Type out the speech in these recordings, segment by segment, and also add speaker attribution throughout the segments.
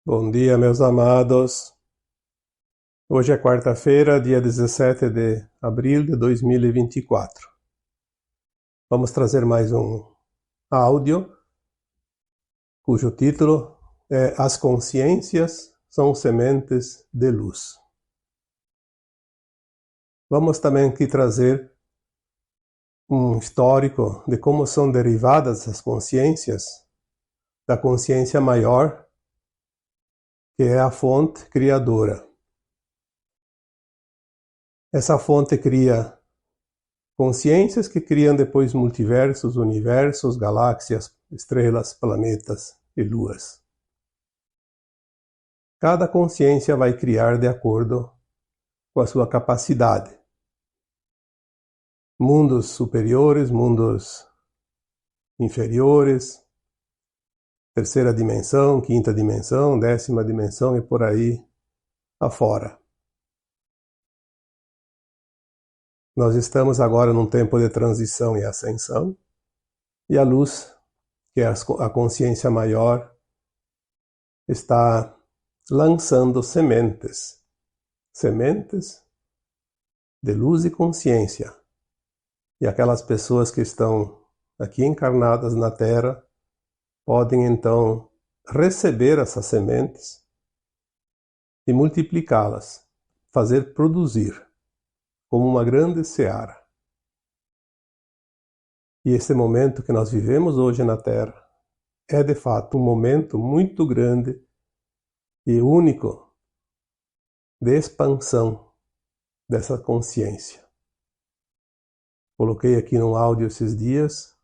Speaker 1: Bom dia, meus amados. Hoje é quarta-feira, dia 17 de abril de 2024. Vamos trazer mais um áudio, cujo título é As Consciências são Sementes de Luz. Vamos também aqui trazer um histórico de como são derivadas as consciências da consciência maior, que é a fonte criadora. Essa fonte cria consciências que criam depois multiversos, universos, galáxias, estrelas, planetas e luas. Cada consciência vai criar de acordo com a sua capacidade. Mundos superiores, mundos inferiores, terceira dimensão, quinta dimensão, 10ª dimensão e por aí afora. Nós estamos agora num tempo de transição e ascensão, e a luz, que é a consciência maior, está lançando sementes de luz e consciência. E aquelas pessoas que estão aqui encarnadas na Terra podem então receber essas sementes e multiplicá-las, fazer produzir como uma grande seara. E esse momento que nós vivemos hoje na Terra é de fato um momento muito grande e único de expansão dessa consciência. Coloquei aqui no áudio esses dias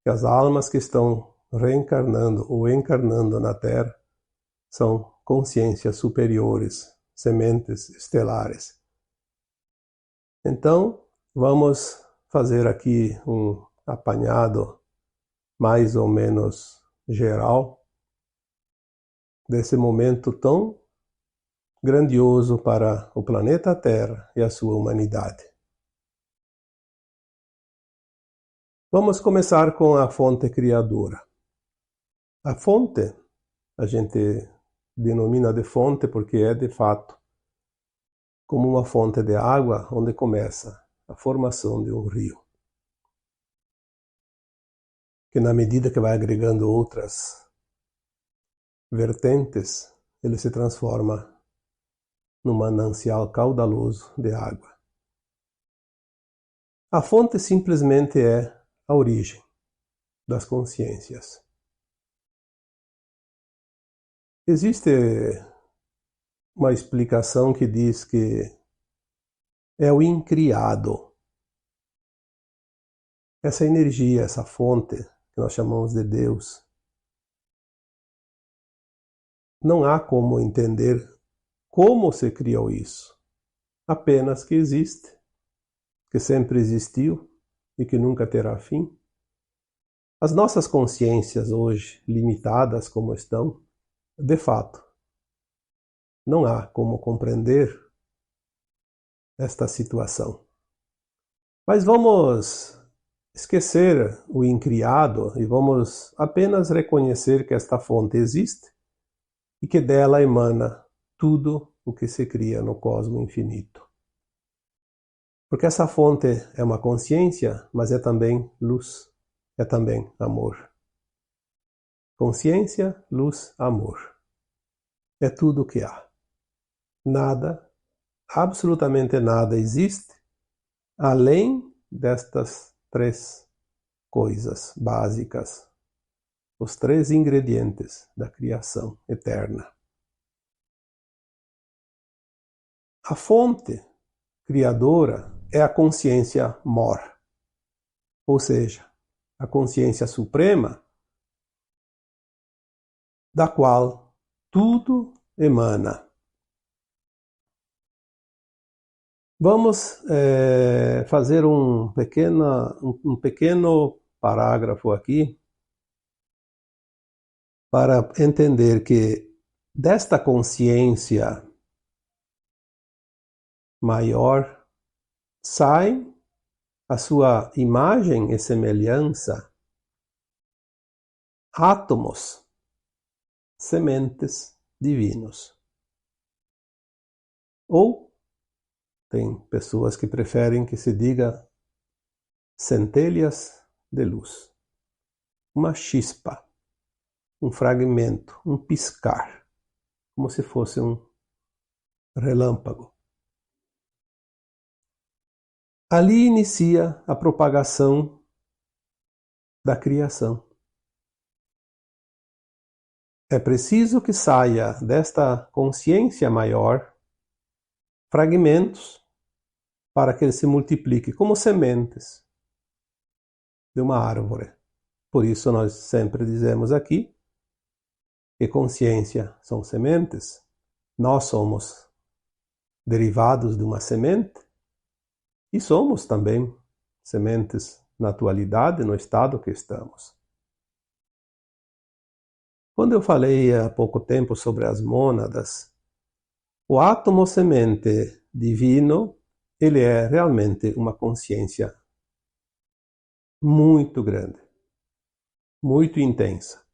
Speaker 1: que as almas que estão reencarnando ou encarnando na Terra são consciências superiores, sementes estelares. Então, vamos fazer aqui um apanhado mais ou menos geral desse momento tão grandioso para o planeta Terra e a sua humanidade. Vamos começar com a fonte criadora. A fonte, a gente denomina de fonte porque é de fato como uma fonte de água onde começa a formação de um rio. Que na medida que vai agregando outras vertentes, ele se transforma num manancial caudaloso de água. A fonte simplesmente é a origem das consciências. Existe uma explicação que diz que é o incriado. Essa energia, essa fonte, que nós chamamos de Deus, não há como entender como se criou isso. Apenas que existe, que sempre existiu e que nunca terá fim. As nossas consciências hoje, limitadas como estão, de fato, não há como compreender esta situação. Mas vamos esquecer o incriado e vamos apenas reconhecer que esta fonte existe e que dela emana tudo o que se cria no cosmos infinito. Porque essa fonte é uma consciência, mas é também luz, é também amor. Consciência, luz, amor. É tudo o que há. Nada, absolutamente nada existe além destas três coisas básicas, os três ingredientes da criação eterna. A fonte criadora é a consciência mor, ou seja, a consciência suprema da qual tudo emana. Vamos fazer um pequeno parágrafo aqui para entender que desta consciência maior sai a sua imagem e semelhança, átomos, sementes divinos. Ou tem pessoas que preferem que se diga centelhas de luz. Uma chispa, um fragmento, um piscar, como se fosse um relâmpago. Ali inicia a propagação da criação. É preciso que saia desta consciência maior fragmentos para que ele se multiplique como sementes de uma árvore. Por isso nós sempre dizemos aqui que consciência são sementes. Nós somos derivados de uma semente e somos também sementes na atualidade, no estado que estamos. Quando eu falei há pouco tempo sobre as mônadas, o átomo semente divino, ele é realmente uma consciência muito grande, muito intensa.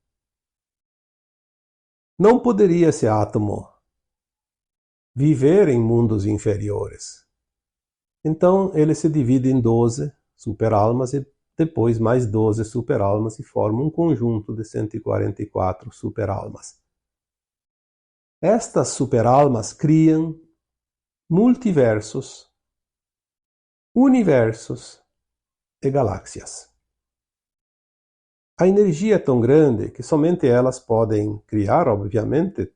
Speaker 1: Não poderia esse átomo viver em mundos inferiores. Então ele se divide em 12 superalmas e depois mais 12 superalmas e forma um conjunto de 144 superalmas. Estas superalmas criam multiversos, universos e galáxias. A energia é tão grande que somente elas podem criar, obviamente,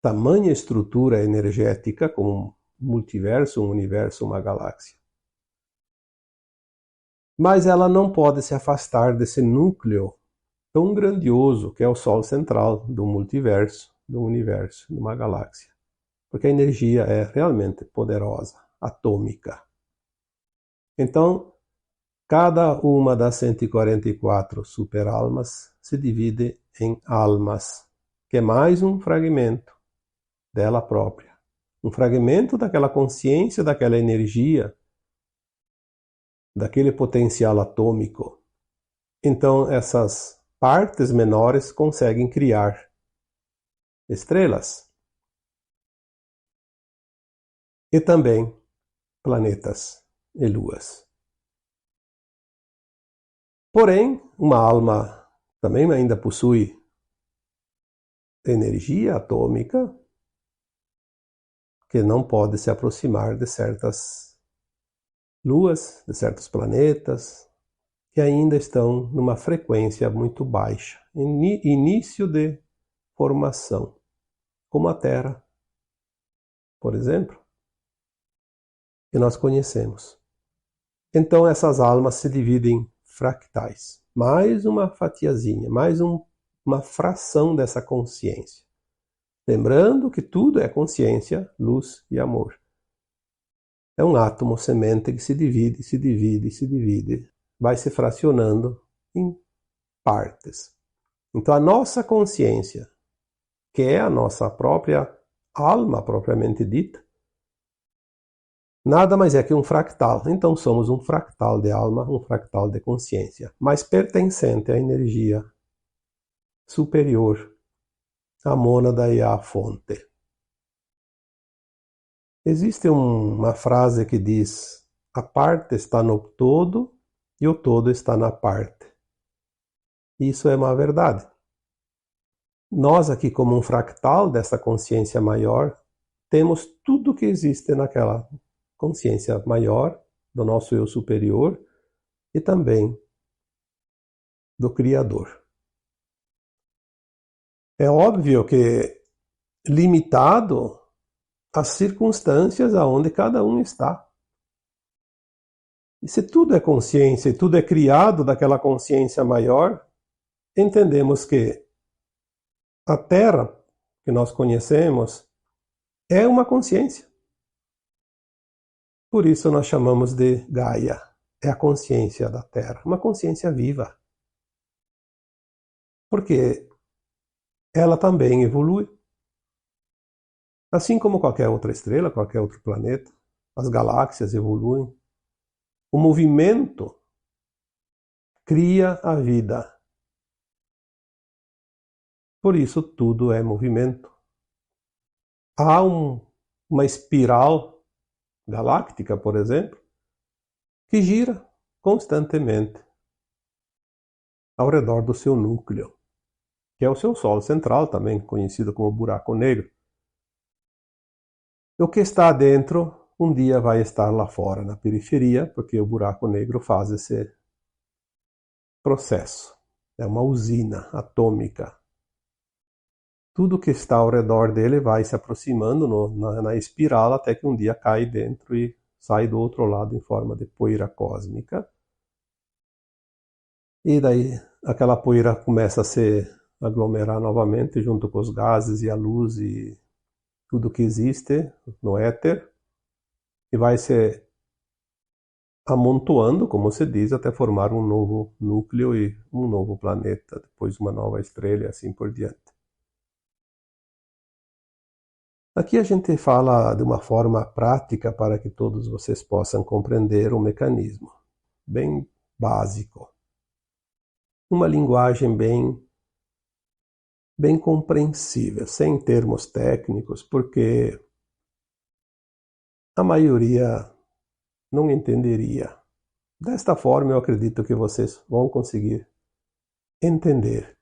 Speaker 1: tamanha estrutura energética como um multiverso, um universo, uma galáxia. Mas ela não pode se afastar desse núcleo tão grandioso que é o Sol central do multiverso, do universo, de uma galáxia. Porque a energia é realmente poderosa, atômica. Então, cada uma das 144 superalmas se divide em almas, que é mais um fragmento dela própria. Um fragmento daquela consciência, daquela energia, daquele potencial atômico. Então, essas partes menores conseguem criar estrelas e também planetas e luas. Porém, uma alma também ainda possui energia atômica que não pode se aproximar de certas luas, de certos planetas, que ainda estão numa frequência muito baixa, início de formação, como a Terra, por exemplo, que nós conhecemos. Então essas almas se dividem em fractais, mais uma fatiazinha, mais uma fração dessa consciência. Lembrando que tudo é consciência, luz e amor. É um átomo semente que se divide, se divide, se divide, vai se fracionando em partes. Então a nossa consciência, que é a nossa própria alma propriamente dita, nada mais é que um fractal. Então somos um fractal de alma, um fractal de consciência, mas pertencente à energia superior, à mônada e à fonte. Existe uma frase que diz: a parte está no todo e o todo está na parte. Isso é uma verdade. Nós aqui, como um fractal dessa consciência maior, temos tudo que existe naquela consciência maior, do nosso eu superior e também do Criador. É óbvio que limitado às circunstâncias aonde cada um está. E se tudo é consciência e tudo é criado daquela consciência maior, entendemos que a Terra que nós conhecemos é uma consciência. Por isso nós chamamos de Gaia. É a consciência da Terra, uma consciência viva. Porque ela também evolui. Assim como qualquer outra estrela, qualquer outro planeta, as galáxias evoluem. O movimento cria a vida. Por isso tudo é movimento. Há uma espiral galáctica, por exemplo, que gira constantemente ao redor do seu núcleo, que é o seu Sol central, também conhecido como buraco negro. O que está dentro, um dia vai estar lá fora, na periferia, porque o buraco negro faz esse processo. É uma usina atômica. Tudo que está ao redor dele vai se aproximando na espiral até que um dia cai dentro e sai do outro lado em forma de poeira cósmica. E daí aquela poeira começa a se aglomerar novamente junto com os gases e a luz e tudo que existe no éter, e vai se amontoando, como se diz, até formar um novo núcleo e um novo planeta, depois uma nova estrela e assim por diante. Aqui a gente fala de uma forma prática para que todos vocês possam compreender o mecanismo, bem básico. Uma linguagem bem compreensível, sem termos técnicos, porque a maioria não entenderia. Desta forma, eu acredito que vocês vão conseguir entender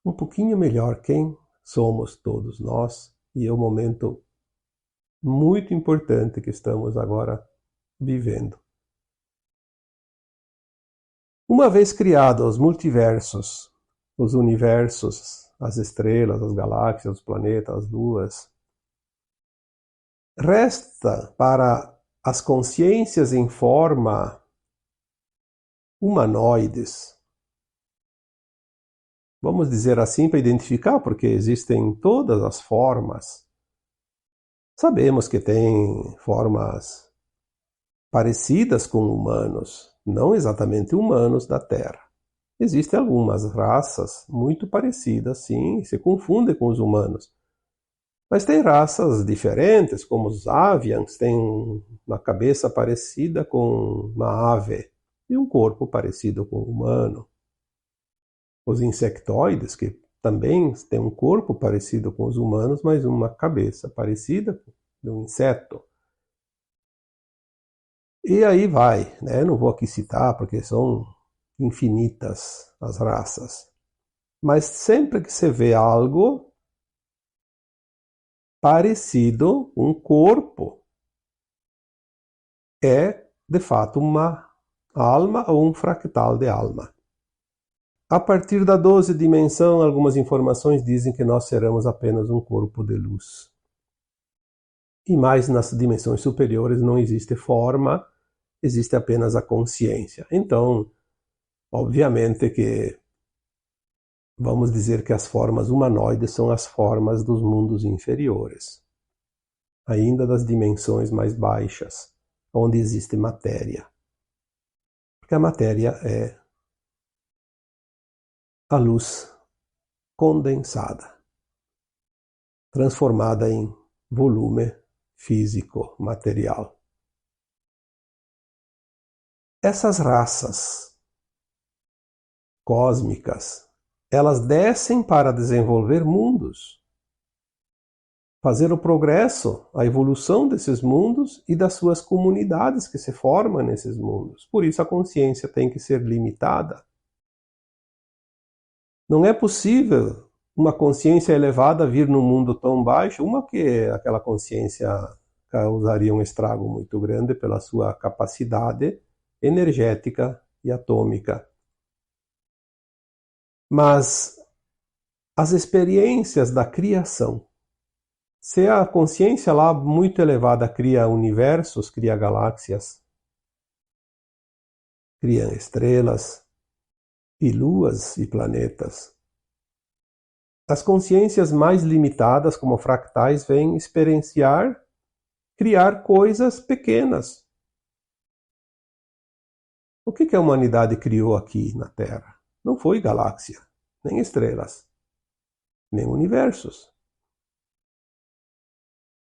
Speaker 1: um pouquinho melhor quem somos todos nós e é um momento muito importante que estamos agora vivendo. Uma vez criados os multiversos, os universos, as estrelas, as galáxias, os planetas, as luas, resta para as consciências em forma humanoides, vamos dizer assim para identificar, porque existem todas as formas. Sabemos que tem formas parecidas com humanos, não exatamente humanos da Terra. Existem algumas raças muito parecidas, sim, se confundem com os humanos. Mas tem raças diferentes, como os avians, têm uma cabeça parecida com uma ave e um corpo parecido com o humano. Os insectoides, que também têm um corpo parecido com os humanos, mas uma cabeça parecida com um inseto. E aí vai, né? Não vou aqui citar porque são infinitas as raças. Mas sempre que você vê algo parecido, um corpo, é de fato uma alma ou um fractal de alma. A partir da 12ª dimensão, algumas informações dizem que nós seremos apenas um corpo de luz. E mais nas dimensões superiores não existe forma, existe apenas a consciência. Então, obviamente que vamos dizer que as formas humanoides são as formas dos mundos inferiores, ainda das dimensões mais baixas, onde existe matéria. Porque a matéria é a luz condensada, transformada em volume físico, material. Essas raças cósmicas, elas descem para desenvolver mundos, fazer o progresso, a evolução desses mundos e das suas comunidades que se formam nesses mundos. Por isso a consciência tem que ser limitada. Não é possível uma consciência elevada vir num mundo tão baixo, uma que aquela consciência causaria um estrago muito grande pela sua capacidade energética e atômica. Mas as experiências da criação, se a consciência lá muito elevada cria universos, cria galáxias, cria estrelas e luas e planetas, as consciências mais limitadas, como fractais, vêm experienciar, criar coisas pequenas. O que a humanidade criou aqui na Terra? Não foi galáxia, nem estrelas, nem universos.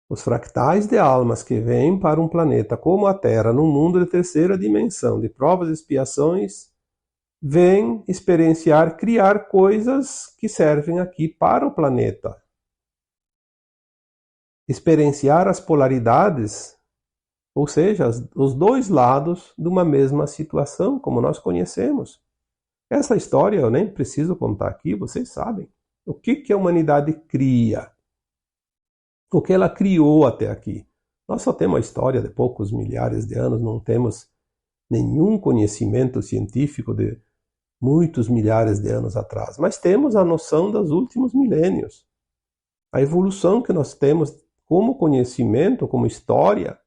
Speaker 1: Os fractais de almas que vêm para um planeta como a Terra, num mundo de 3ª dimensão, de provas e expiações, vem experienciar, criar coisas que servem aqui para o planeta. Experienciar as polaridades, ou seja, os dois lados de uma mesma situação, como nós conhecemos. Essa história eu nem preciso contar aqui, vocês sabem. O que a humanidade cria? O que ela criou até aqui? Nós só temos a história de poucos milhares de anos, não temos nenhum conhecimento científico de muitos milhares de anos atrás, mas temos a noção dos últimos milênios. A evolução que nós temos como conhecimento, como história,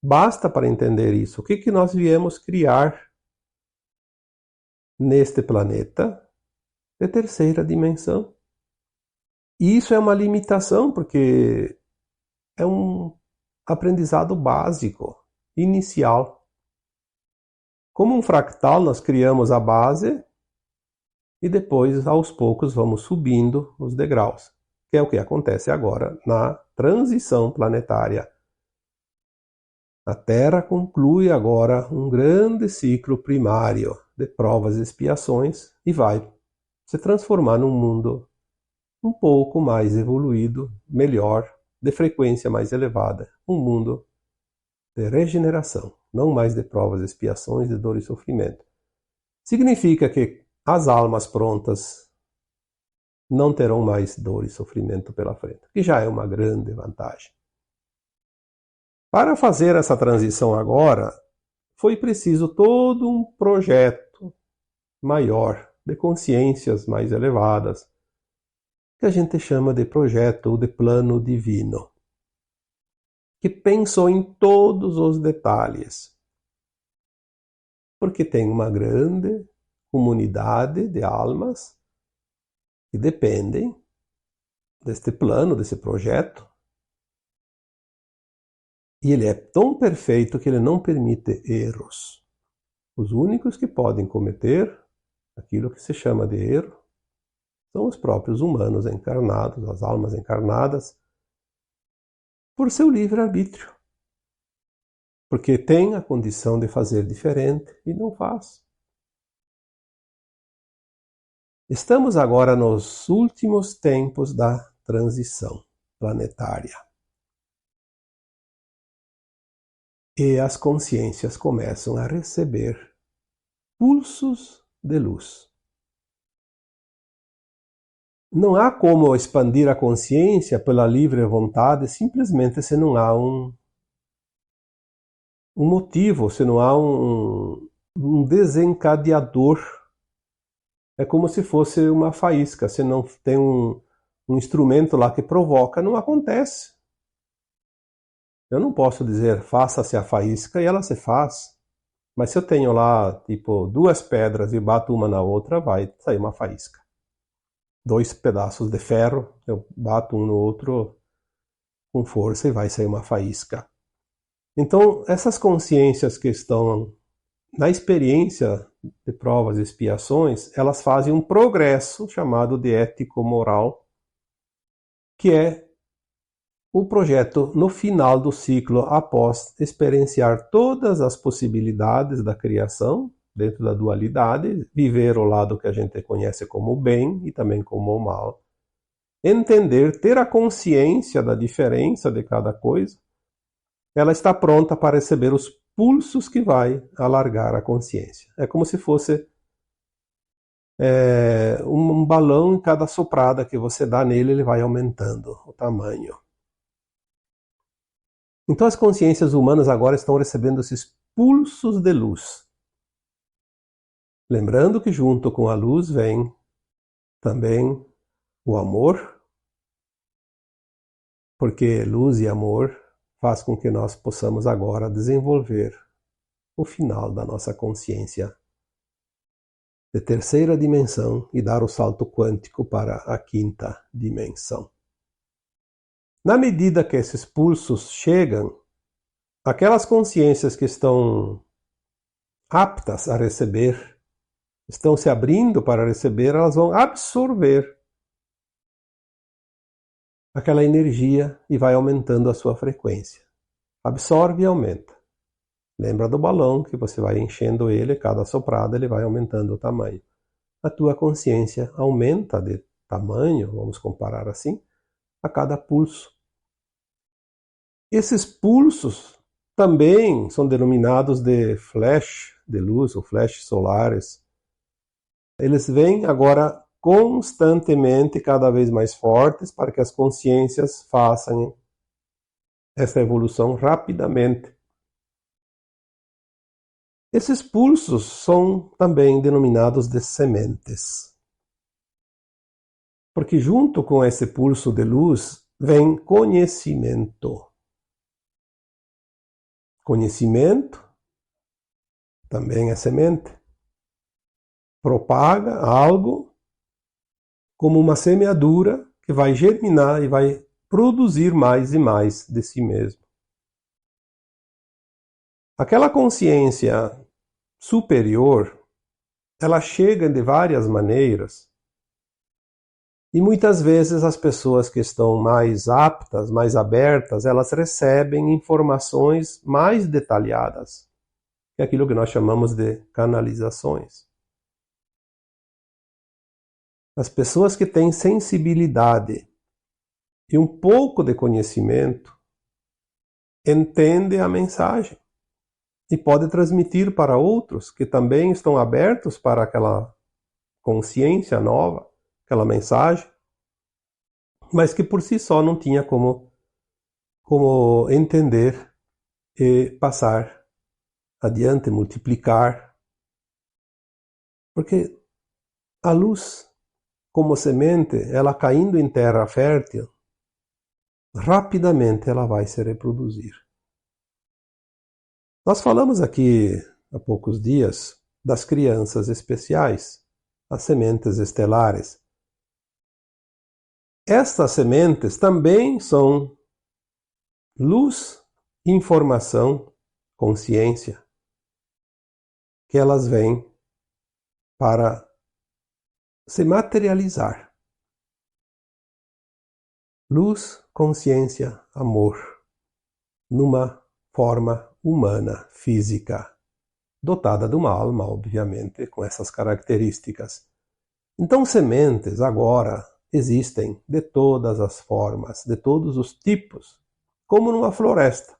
Speaker 1: basta para entender isso. O que nós viemos criar neste planeta de terceira dimensão? E isso é uma limitação, porque é um aprendizado básico, inicial. Como um fractal, nós criamos a base e depois, aos poucos, vamos subindo os degraus, que é o que acontece agora na transição planetária. A Terra conclui agora um grande ciclo primário de provas e expiações e vai se transformar num mundo um pouco mais evoluído, melhor, de frequência mais elevada. Um mundo de regeneração, não mais de provas, expiações, de dor e sofrimento. Significa que as almas prontas não terão mais dor e sofrimento pela frente, que já é uma grande vantagem. Para fazer essa transição agora, foi preciso todo um projeto maior, de consciências mais elevadas, que a gente chama de projeto ou de plano divino, que pensou em todos os detalhes, porque tem uma grande comunidade de almas que dependem deste plano, desse projeto, e ele é tão perfeito que ele não permite erros. Os únicos que podem cometer aquilo que se chama de erro são os próprios humanos encarnados, as almas encarnadas, por seu livre-arbítrio. Porque tem a condição de fazer diferente e não faz. Estamos agora nos últimos tempos da transição planetária. E as consciências começam a receber pulsos de luz. Não há como expandir a consciência pela livre vontade simplesmente se não há um motivo, se não há um desencadeador. É como se fosse uma faísca, se não tem um instrumento lá que provoca, não acontece. Eu não posso dizer faça-se a faísca e ela se faz. Mas se eu tenho lá, tipo, duas pedras e bato uma na outra, vai sair uma faísca. Dois pedaços de ferro, eu bato um no outro com força e vai sair uma faísca. Então, essas consciências que estão na experiência de provas e expiações, elas fazem um progresso chamado de ético-moral, que é o projeto no final do ciclo, após experienciar todas as possibilidades da criação, dentro da dualidade, viver o lado que a gente conhece como o bem e também como o mal, entender, ter a consciência da diferença de cada coisa, ela está pronta para receber os pulsos que vai alargar a consciência. É como se fosse um balão, em cada soprada que você dá nele, ele vai aumentando o tamanho. Então as consciências humanas agora estão recebendo esses pulsos de luz. Lembrando que junto com a luz vem também o amor, porque luz e amor faz com que nós possamos agora desenvolver o final da nossa consciência de terceira dimensão e dar o salto quântico para a quinta dimensão. Na medida que esses pulsos chegam, aquelas consciências que estão aptas a receber, estão se abrindo para receber, elas vão absorver aquela energia e vai aumentando a sua frequência. Absorve e aumenta. Lembra do balão que você vai enchendo ele, cada soprada ele vai aumentando o tamanho. A tua consciência aumenta de tamanho, vamos comparar assim, a cada pulso. Esses pulsos também são denominados de flash de luz ou flashes solares. Eles vêm agora constantemente cada vez mais fortes para que as consciências façam essa evolução rapidamente. Esses pulsos são também denominados de sementes. Porque junto com esse pulso de luz vem conhecimento. Conhecimento também é semente. Propaga algo como uma semeadura que vai germinar e vai produzir mais e mais de si mesmo. Aquela consciência superior, ela chega de várias maneiras e muitas vezes as pessoas que estão mais aptas, mais abertas, elas recebem informações mais detalhadas, que é aquilo que nós chamamos de canalizações. As pessoas que têm sensibilidade e um pouco de conhecimento entendem a mensagem e podem transmitir para outros que também estão abertos para aquela consciência nova, aquela mensagem, mas que por si só não tinha como entender e passar adiante, multiplicar. Porque a luz, como semente, ela caindo em terra fértil, rapidamente ela vai se reproduzir. Nós falamos aqui há poucos dias das crianças especiais, as sementes estelares. Estas sementes também são luz, informação, consciência, que elas vêm para se materializar. Luz, consciência, amor, numa forma humana, física, dotada de uma alma, obviamente, com essas características. Então, sementes agora existem de todas as formas, de todos os tipos, como numa floresta.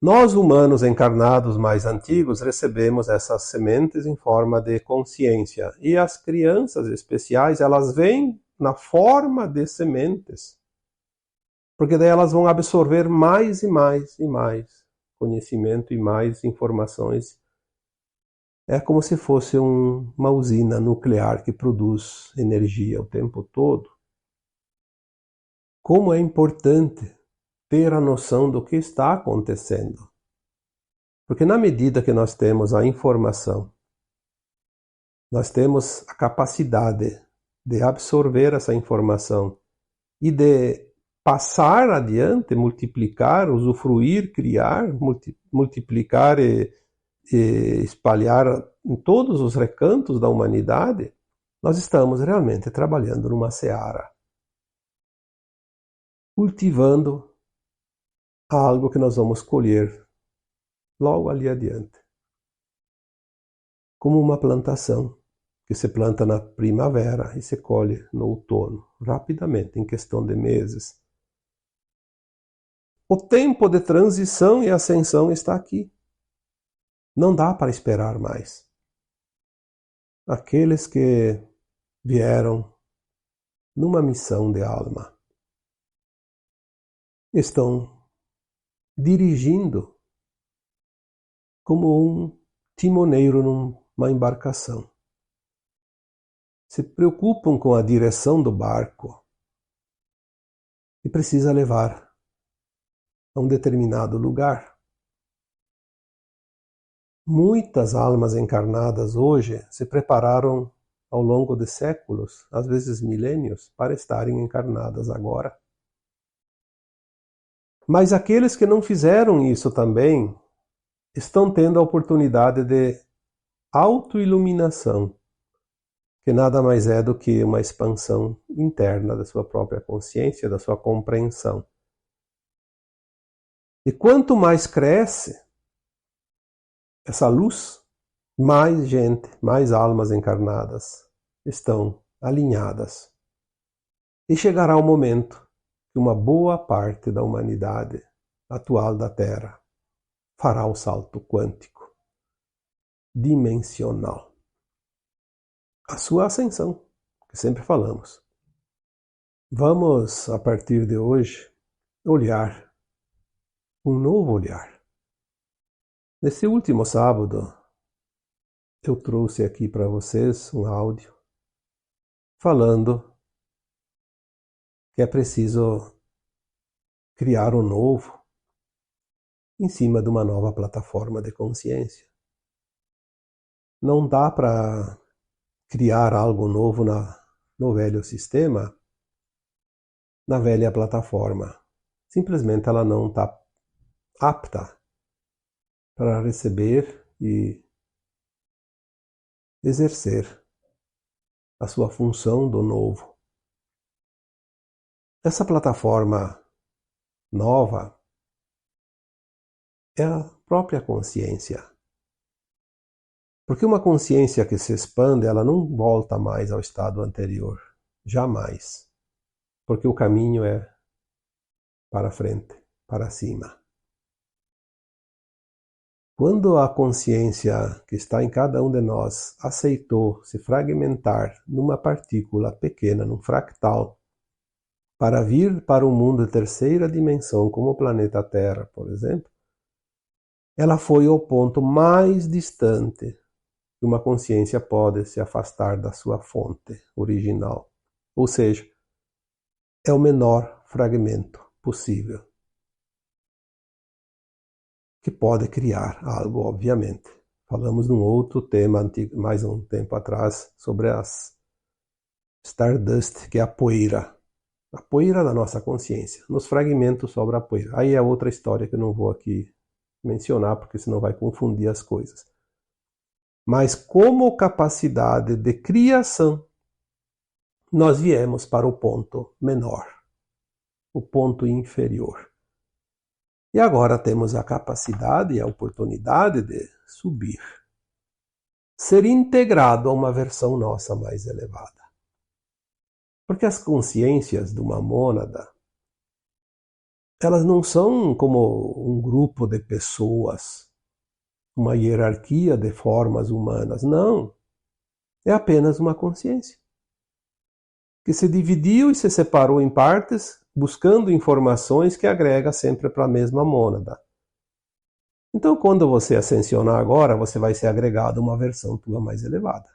Speaker 1: Nós, humanos encarnados mais antigos, recebemos essas sementes em forma de consciência. E as crianças especiais, elas vêm na forma de sementes. Porque daí elas vão absorver mais e mais e mais conhecimento e mais informações. É como se fosse uma usina nuclear que produz energia o tempo todo. Como é importante ter a noção do que está acontecendo. Porque na medida que nós temos a informação, nós temos a capacidade de absorver essa informação e de passar adiante, multiplicar, usufruir, criar, multiplicar e espalhar em todos os recantos da humanidade, nós estamos realmente trabalhando numa seara, cultivando algo que nós vamos colher logo ali adiante. Como uma plantação que se planta na primavera e se colhe no outono, rapidamente, em questão de meses. O tempo de transição e ascensão está aqui. Não dá para esperar mais. Aqueles que vieram numa missão de alma estão dirigindo como um timoneiro numa embarcação. Se preocupam com a direção do barco e precisa levar a um determinado lugar. Muitas almas encarnadas hoje se prepararam ao longo de séculos, às vezes milênios, para estarem encarnadas agora. Mas aqueles que não fizeram isso também estão tendo a oportunidade de autoiluminação, que nada mais é do que uma expansão interna da sua própria consciência, da sua compreensão. E quanto mais cresce essa luz, mais gente, mais almas encarnadas estão alinhadas. E chegará o momento que uma boa parte da humanidade atual da Terra fará o salto quântico, dimensional. A sua ascensão, que sempre falamos. Vamos, a partir de hoje, olhar um novo olhar. Nesse último sábado, eu trouxe aqui para vocês um áudio falando que é preciso criar um novo em cima de uma nova plataforma de consciência. Não dá para criar algo novo no velho sistema, na velha plataforma. Simplesmente ela não está apta para receber e exercer a sua função do novo. Essa plataforma nova é a própria consciência. Porque uma consciência que se expande, ela não volta mais ao estado anterior. Jamais. Porque o caminho é para frente, para cima. Quando a consciência que está em cada um de nós aceitou se fragmentar numa partícula pequena, num fractal, para vir para um mundo de terceira dimensão, como o planeta Terra, por exemplo, ela foi ao ponto mais distante que uma consciência pode se afastar da sua fonte original. Ou seja, é o menor fragmento possível, que pode criar algo, obviamente. Falamos num outro tema, mais um tempo atrás, sobre as Stardust, que é a poeira da nossa consciência. Nos fragmentos sobra a poeira. Aí é outra história que eu não vou aqui mencionar, porque senão vai confundir as coisas. Mas como capacidade de criação, nós viemos para o ponto menor, o ponto inferior. E agora temos a capacidade e a oportunidade de subir, ser integrado a uma versão nossa mais elevada. Porque as consciências de uma mônada, elas não são como um grupo de pessoas, uma hierarquia de formas humanas. Não. É apenas uma consciência que se dividiu e se separou em partes, buscando informações que agrega sempre para a mesma mônada. Então, quando você ascensionar agora, você vai ser agregado a uma versão tua mais elevada.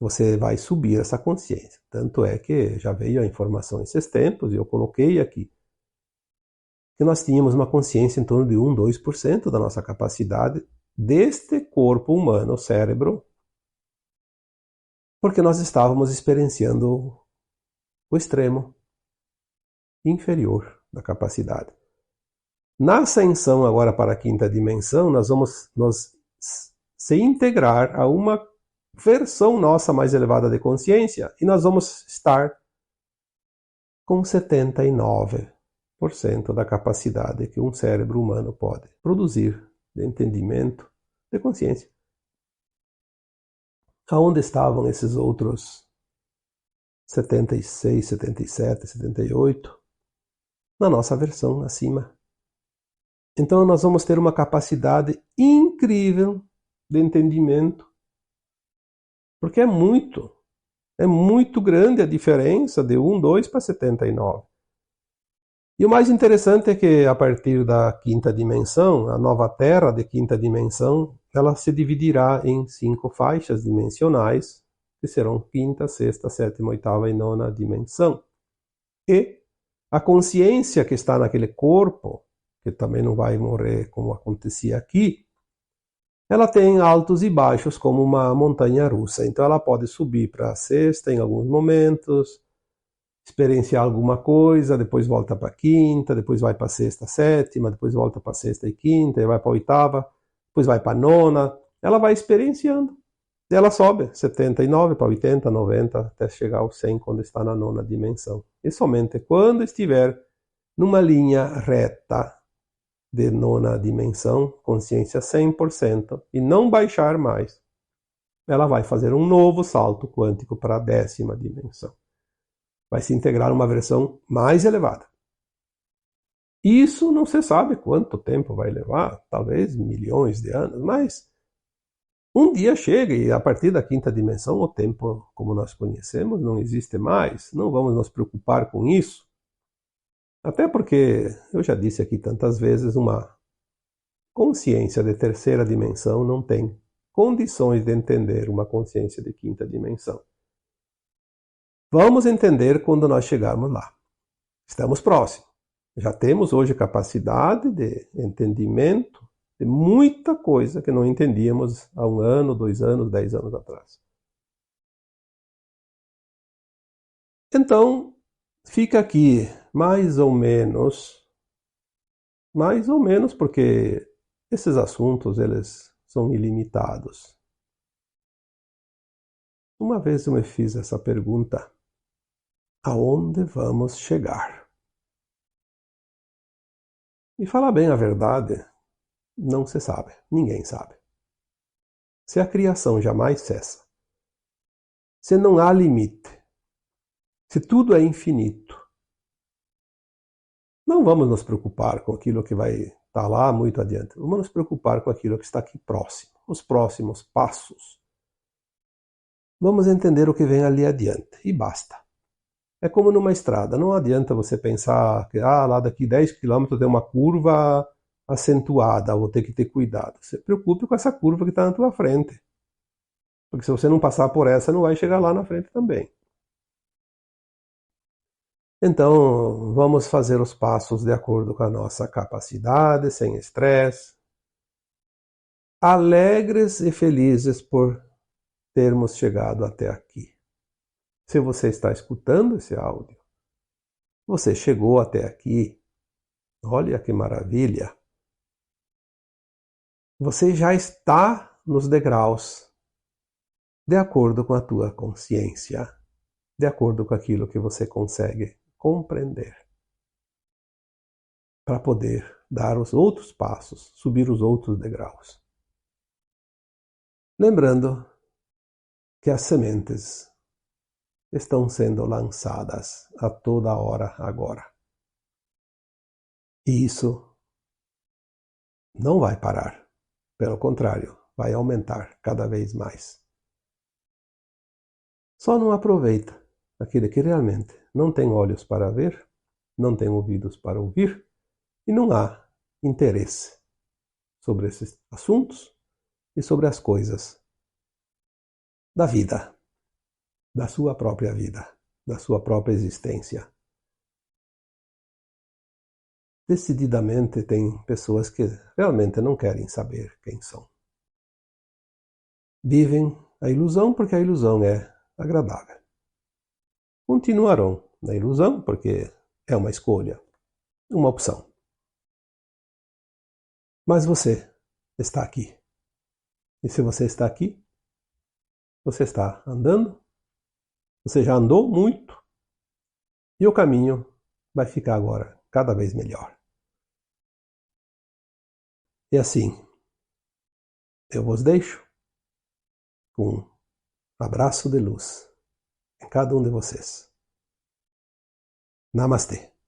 Speaker 1: Você vai subir essa consciência. Tanto é que já veio a informação esses tempos, e eu coloquei aqui, que nós tínhamos uma consciência em torno de 1, 2% da nossa capacidade deste corpo humano, o cérebro, porque nós estávamos experienciando o extremo inferior da capacidade. Na ascensão agora para a quinta dimensão, nós vamos se integrar a uma versão nossa mais elevada de consciência e nós vamos estar com 79% da capacidade que um cérebro humano pode produzir de entendimento, de consciência. Aonde estavam esses outros 76, 77, 78? Na nossa versão acima. Então nós vamos ter uma capacidade incrível de entendimento, porque é muito grande a diferença de 1, 2 para 79. E o mais interessante é que a partir da quinta dimensão, a nova Terra de quinta dimensão, ela se dividirá em 5 faixas dimensionais, que serão quinta, sexta, sétima, oitava e nona dimensão. E a consciência que está naquele corpo, que também não vai morrer como acontecia aqui, ela tem altos e baixos como uma montanha russa. Então ela pode subir para a sexta em alguns momentos, experienciar alguma coisa, depois volta para a quinta, depois vai para a sexta, sétima, depois volta para a sexta e quinta, e vai para a oitava, depois vai para a nona. Ela vai experienciando. E ela sobe 79 para 80, 90, até chegar ao 100 quando está na nona dimensão. E somente quando estiver numa linha reta de nona dimensão, consciência 100%, e não baixar mais, ela vai fazer um novo salto quântico para a 10ª dimensão. Vai se integrar uma versão mais elevada. Isso não se sabe quanto tempo vai levar, talvez milhões de anos, mas um dia chega e a partir da 5ª dimensão o tempo como nós conhecemos não existe mais, não vamos nos preocupar com isso. Até porque, eu já disse aqui tantas vezes, uma consciência de 3ª dimensão não tem condições de entender uma consciência de 5ª dimensão. Vamos entender quando nós chegarmos lá. Estamos próximos. Já temos hoje capacidade de entendimento de muita coisa que não entendíamos há 1 ano, 2 anos, 10 anos atrás. Então, fica aqui mais ou menos, porque esses assuntos eles são ilimitados. Uma vez eu me fiz essa pergunta: aonde vamos chegar? E falar bem a verdade, não se sabe, ninguém sabe. Se a criação jamais cessa, se não há limite, se tudo é infinito, não vamos nos preocupar com aquilo que vai estar lá muito adiante. Vamos nos preocupar com aquilo que está aqui próximo, os próximos passos. Vamos entender o que vem ali adiante e basta. É como numa estrada, não adianta você pensar que lá daqui 10 quilômetros tem uma curva acentuada, vou ter que ter cuidado. Se preocupe com essa curva que está na tua frente. Porque se você não passar por essa, não vai chegar lá na frente também. Então, vamos fazer os passos de acordo com a nossa capacidade, sem estresse. Alegres e felizes por termos chegado até aqui. Se você está escutando esse áudio, você chegou até aqui. Olha que maravilha! Você já está nos degraus, de acordo com a tua consciência, de acordo com aquilo que você consegue compreender, para poder dar os outros passos, subir os outros degraus. Lembrando que as sementes estão sendo lançadas a toda hora agora. E isso não vai parar. Pelo contrário, vai aumentar cada vez mais. Só não aproveita aquele que realmente não tem olhos para ver, não tem ouvidos para ouvir e não há interesse sobre esses assuntos e sobre as coisas da vida, da sua própria vida, da sua própria existência. Decididamente tem pessoas que realmente não querem saber quem são. Vivem a ilusão porque a ilusão é agradável. Continuarão na ilusão porque é uma escolha, uma opção. Mas você está aqui. E se você está aqui, você está andando, você já andou muito, e o caminho vai ficar agora cada vez melhor. E assim, eu vos deixo com um abraço de luz em cada um de vocês. Namastê.